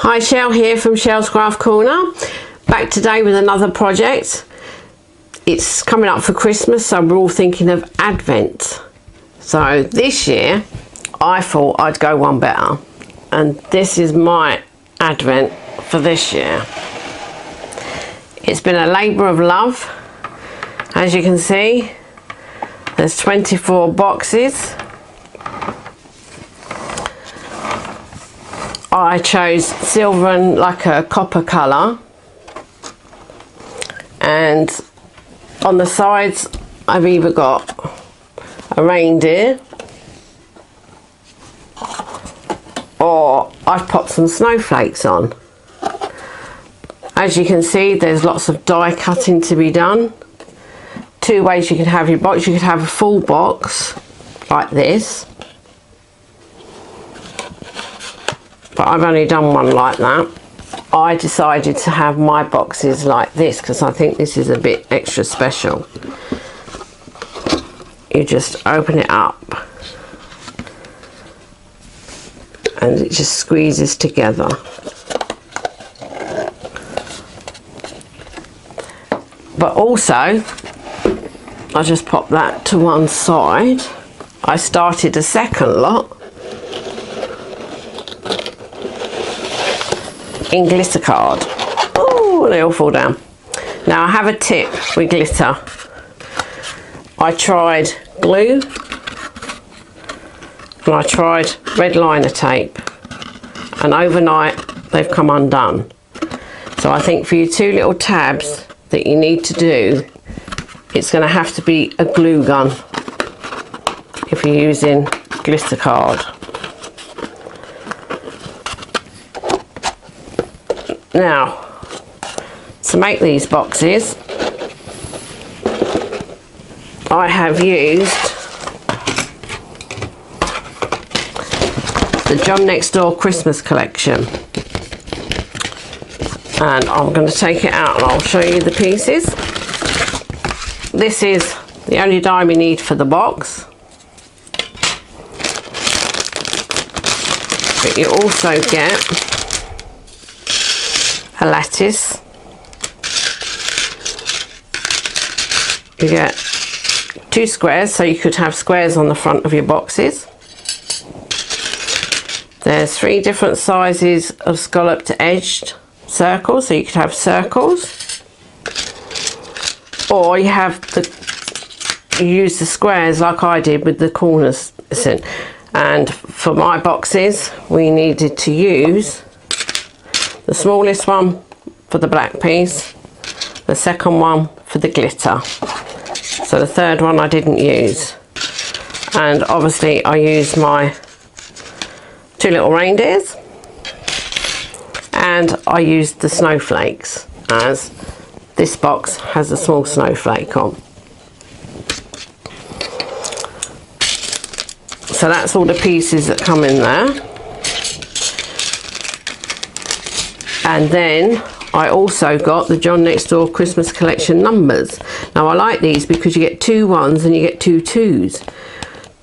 Hi, Shell here from Shell's Craft Corner. Back today with another project. It's coming up for Christmas, so we're all thinking of Advent. So this year I thought I'd go one better, and this is my Advent for this year. It's been a labour of love. As you can see, there's 24 boxes. I chose silver and like a copper colour, and on the sides I've either got a reindeer or I've popped some snowflakes on. As you can see, there's lots of die cutting to be done. Two ways you could have your box. You could have a full box like this, but I've only done one like that. I decided to have my boxes like this because I think this is a bit extra special. You just open it up and it just squeezes together. But also, I just pop that to one side. I started a second lot in glitter card. Oh, they all fall down. Now I have a tip with glitter. I tried glue and I tried red liner tape, and overnight they've come undone. So I think for your two little tabs that you need to do, it's going to have to be a glue gun if you're using glitter card. Now, to make these boxes, I have used the John Next Door Christmas collection, and I'm going to take it out and I'll show you the pieces. This is the only dime you need for the box, but you also get a lattice. You get two squares, so you could have squares on the front of your boxes. There's 3 different sizes of scalloped edged circles, so you could have circles, or you use the squares like I did with the corners. And for my boxes we needed to use the smallest one for the black piece, the second one for the glitter, so the third one I didn't use. And obviously I used my 2 little reindeers, and I used the snowflakes, as this box has a small snowflake on. So that's all the pieces that come in there. And then I also got the John Next Door Christmas collection numbers. Now I like these because you get 2 1s and you get 2 2s.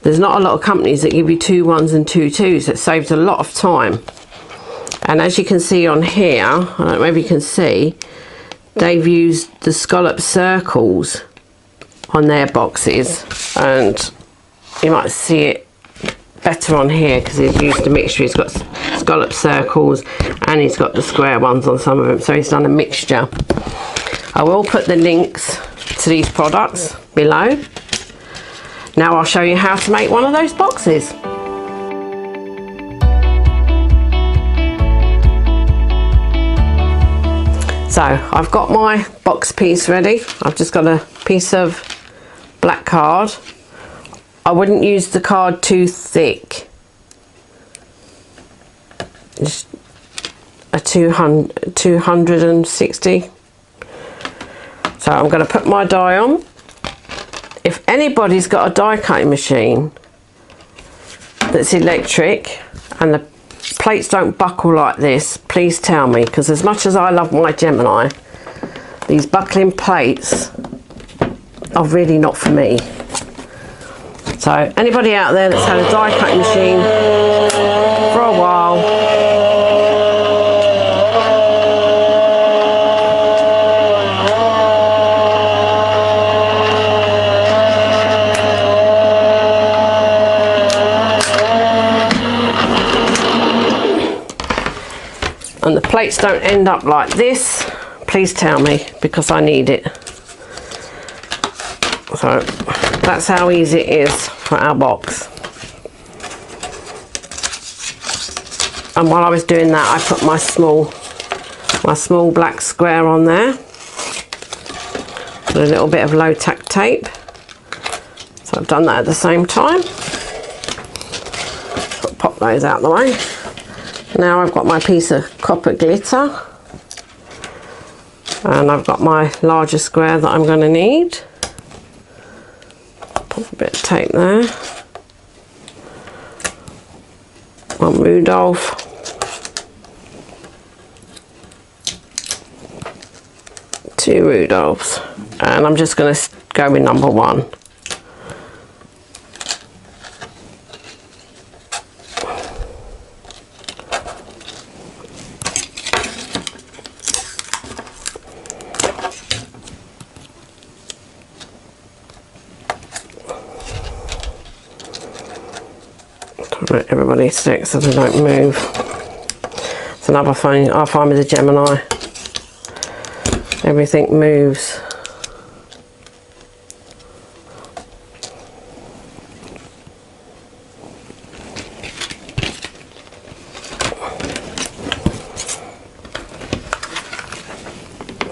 There's not a lot of companies that give you 2 1s and 2 2s. It saves a lot of time. And as you can see on here, I don't know if you can see, they've used the scallop circles on their boxes, and you might see it better on here because he's used a mixture. He's got scallop circles and he's got the square ones on some of them, so he's done a mixture. I will put the links to these products below. Now I'll show you how to make one of those boxes. So I've got my box piece ready. I've just got a piece of black card. I wouldn't use the card too thick. Just a 260. So I'm going to put my die on. If anybody's got a die cutting machine that's electric and the plates don't buckle like this, please tell me, because as much as I love my Gemini, these buckling plates are really not for me. So anybody out there that's had a die cutting machine for a while, and the plates don't end up like this, please tell me, because I need it. So that's how easy it is for our box. And while I was doing that, I put my small black square on there with a little bit of low tack tape. So I've done that at the same time. So pop those out of the way. Now I've got my piece of copper glitter, and I've got my larger square that I'm going to need. Put a bit of tape there. One Rudolph. Two Rudolphs, and I'm just going to go with number 1. Let everybody stick so they don't move. It's another thing I find with the Gemini. Everything moves.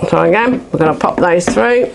So again, we're going to pop those through.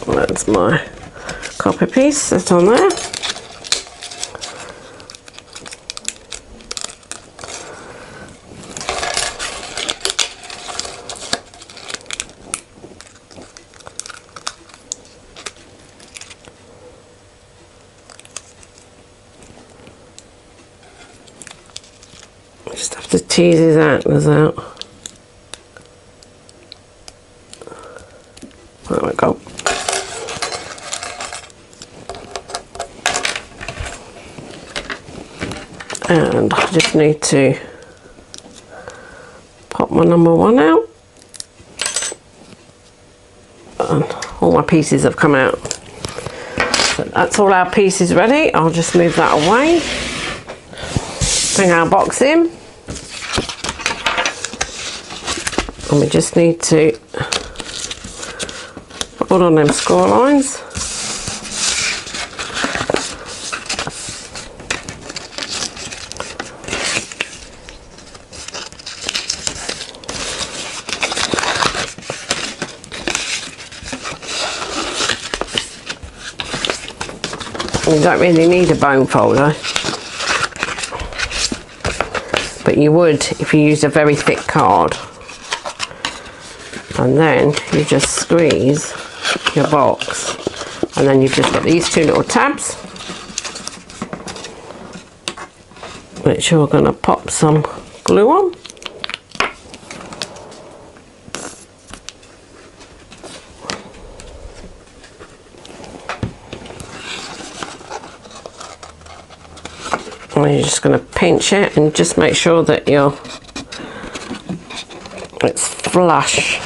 That's my copper piece that's on there. Just have to tease his antlers out. There we go. And I just need to pop my number 1 out. And all my pieces have come out. So that's all our pieces ready. I'll just move that away. Bring our box in. And we just need to put on them score lines. You don't really need a bone folder, but you would if you used a very thick card. And then you just squeeze your box, and then you've just got these 2 little tabs which you're going to pop some glue on. And you're just going to pinch it and just make sure that it's flush.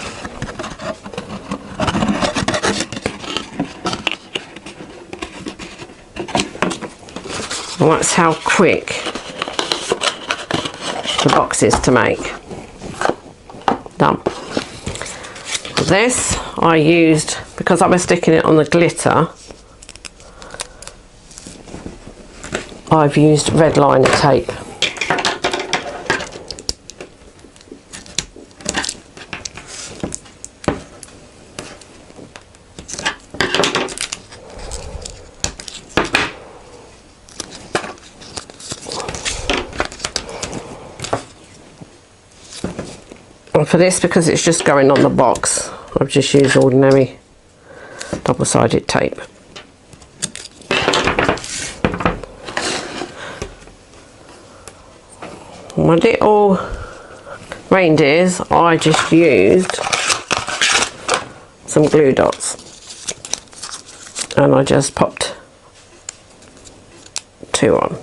And that's how quick the box is to make. Done. This I used, because I was sticking it on the glitter, I've used red liner tape. And for this, because it's just going on the box, I've just used ordinary double-sided tape. My little reindeers, I just used some glue dots and I just popped 2 on.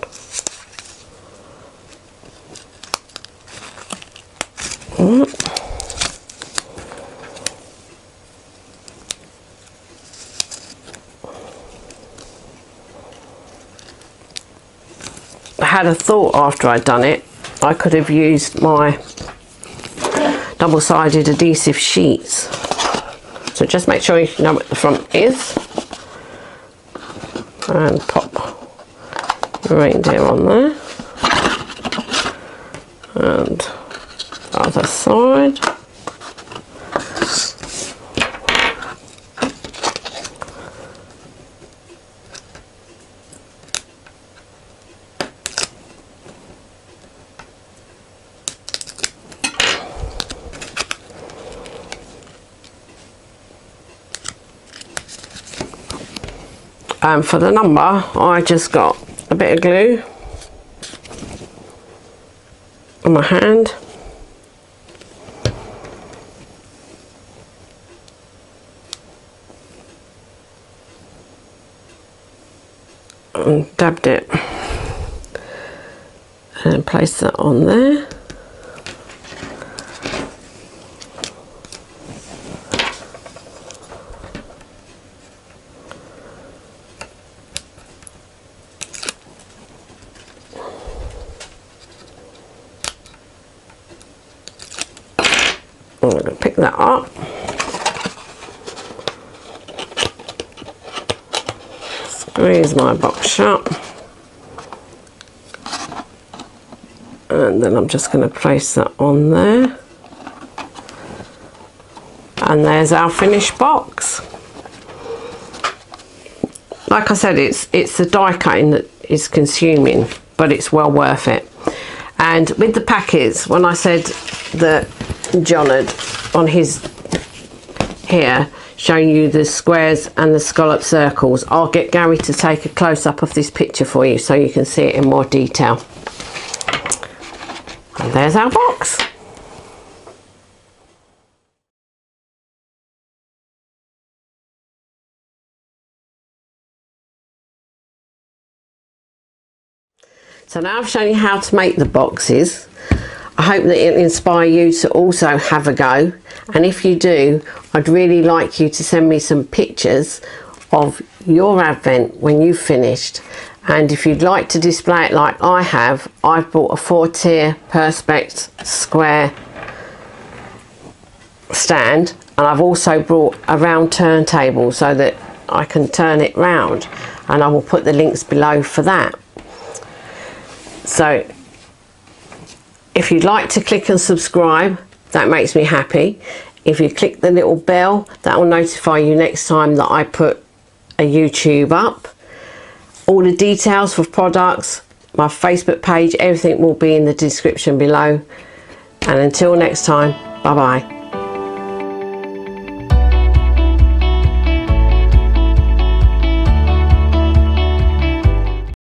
I had a thought after I'd done it, I could have used my double-sided adhesive sheets. So just make sure you know what the front is and pop the reindeer on there and other side. And for the number, I just got a bit of glue on my hand and dabbed it and placed that on there. I'm going to pick that up, squeeze my box shut, and then I'm just going to place that on there, and there's our finished box. Like I said, it's the die cutting that is consuming, but it's well worth it. And with the packets, when I said that John had on his here showing you the squares and the scallop circles, I'll get Gary to take a close-up of this picture for you so you can see it in more detail. And there's our box. So now I've shown you how to make the boxes. I hope that it'll inspire you to also have a go, and if you do, I'd really like you to send me some pictures of your advent when you've finished. And if you'd like to display it like I have, I've bought a 4-tier perspex square stand, and I've also brought a round turntable so that I can turn it round, and I will put the links below for that. So if you'd like to click and subscribe, that makes me happy. If you click the little bell, that will notify you next time that I put a YouTube up. All the details for products, my Facebook page, everything will be in the description below. And until next time, bye bye.